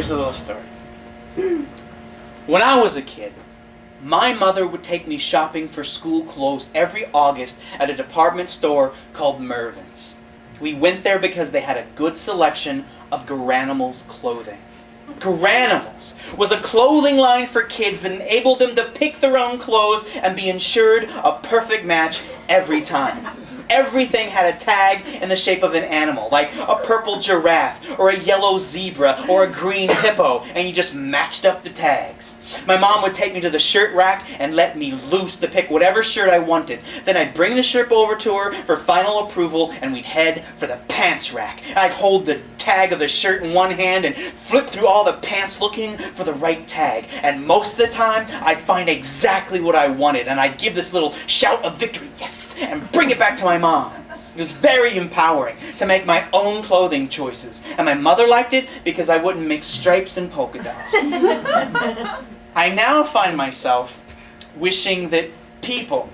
here's a little story. When I was a kid, my mother would take me shopping for school clothes every August at a department store called Mervyn's. We went there because they had a good selection of Garanimals clothing. Garanimals was a clothing line for kids that enabled them to pick their own clothes and be ensured a perfect match every time. Everything had a tag in the shape of an animal, like a purple giraffe, or a yellow zebra, or a green hippo, and you just matched up the tags. My mom would take me to the shirt rack and let me loose to pick whatever shirt I wanted. Then I'd bring the shirt over to her for final approval, and we'd head for the pants rack. I'd hold the tag of the shirt in one hand and flip through all the pants looking for the right tag. And most of the time, I'd find exactly what I wanted, and I'd give this little shout of victory, yes, and bring it back to my mom. It was very empowering to make my own clothing choices, and my mother liked it because I wouldn't mix stripes and polka dots. I now find myself wishing that people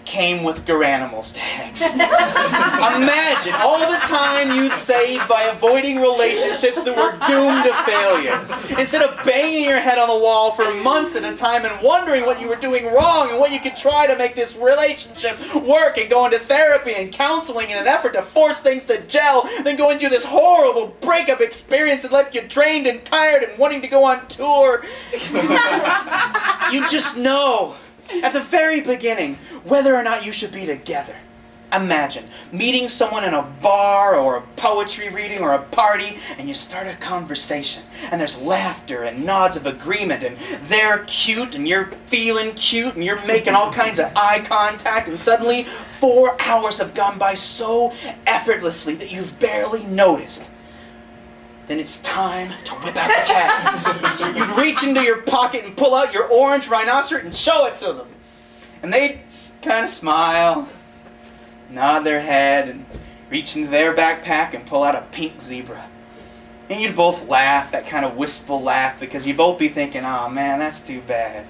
came with Garanimals tags. Imagine all the time you'd save by avoiding relationships that were doomed to failure. Instead of banging your head on the wall for months at a time and wondering what you were doing wrong and what you could try to make this relationship work, and going to therapy and counseling in an effort to force things to gel, then going through this horrible breakup experience that left you drained and tired and wanting to go on tour. You just know at the very beginning whether or not you should be together. Imagine meeting someone in a bar or a poetry reading or a party, and you start a conversation, and there's laughter and nods of agreement, and they're cute and you're feeling cute and you're making all kinds of eye contact, and suddenly 4 hours have gone by so effortlessly that you've barely noticed. Then it's time to whip out the tags. You'd reach into your pocket and pull out your orange rhinoceros and show it to them. And they'd kind of smile, nod their head, and reach into their backpack and pull out a pink zebra. And you'd both laugh, that kind of wistful laugh, because you'd both be thinking, oh man, that's too bad.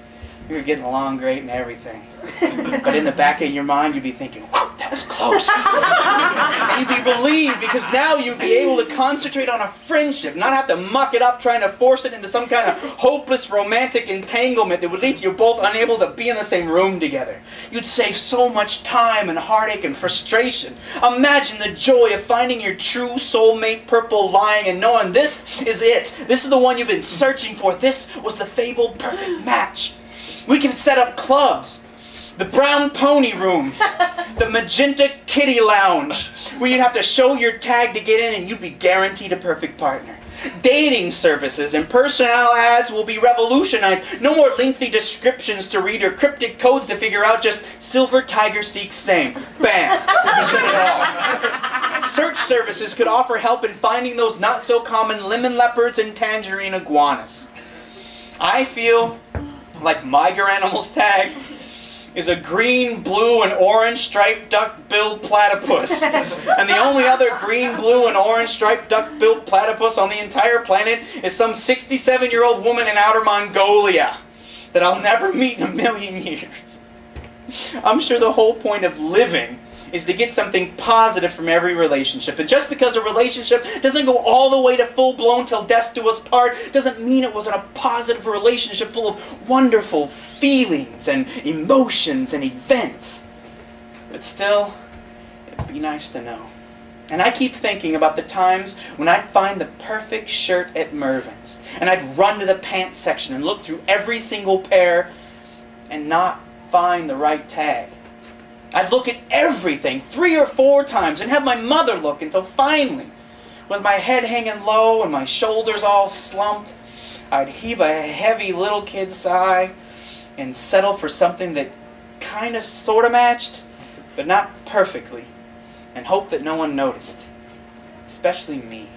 We were getting along great and everything. But in the back of your mind, you'd be thinking, whew, that was close. And you'd be relieved because now you'd be able to concentrate on a friendship, not have to muck it up trying to force it into some kind of hopeless romantic entanglement that would leave you both unable to be in the same room together. You'd save so much time and heartache and frustration. Imagine the joy of finding your true soulmate purple lying and knowing this is it. This is the one you've been searching for. This was the fabled perfect match. We can set up clubs. The brown pony room, the magenta kitty lounge, where you'd have to show your tag to get in and you'd be guaranteed a perfect partner. Dating services and personnel ads will be revolutionized. No more lengthy descriptions to read or cryptic codes to figure out, just silver tiger seeks same. Bam. You said it all. Search services could offer help in finding those not so common lemon leopards and tangerine iguanas. I feel like my Garanimals tag is a green, blue, and orange striped duck-billed platypus. And the only other green, blue, and orange striped duck-billed platypus on the entire planet is some 67-year-old woman in outer Mongolia that I'll never meet in a million years. I'm sure the whole point of living is to get something positive from every relationship. And just because a relationship doesn't go all the way to full-blown till death do us part, doesn't mean it wasn't a positive relationship full of wonderful feelings and emotions and events. But still, it'd be nice to know. And I keep thinking about the times when I'd find the perfect shirt at Mervyn's, and I'd run to the pants section and look through every single pair and not find the right tag. I'd look at everything 3 or 4 times and have my mother look until finally, with my head hanging low and my shoulders all slumped, I'd heave a heavy little kid sigh and settle for something that kind of sort of matched, but not perfectly, and hope that no one noticed, especially me.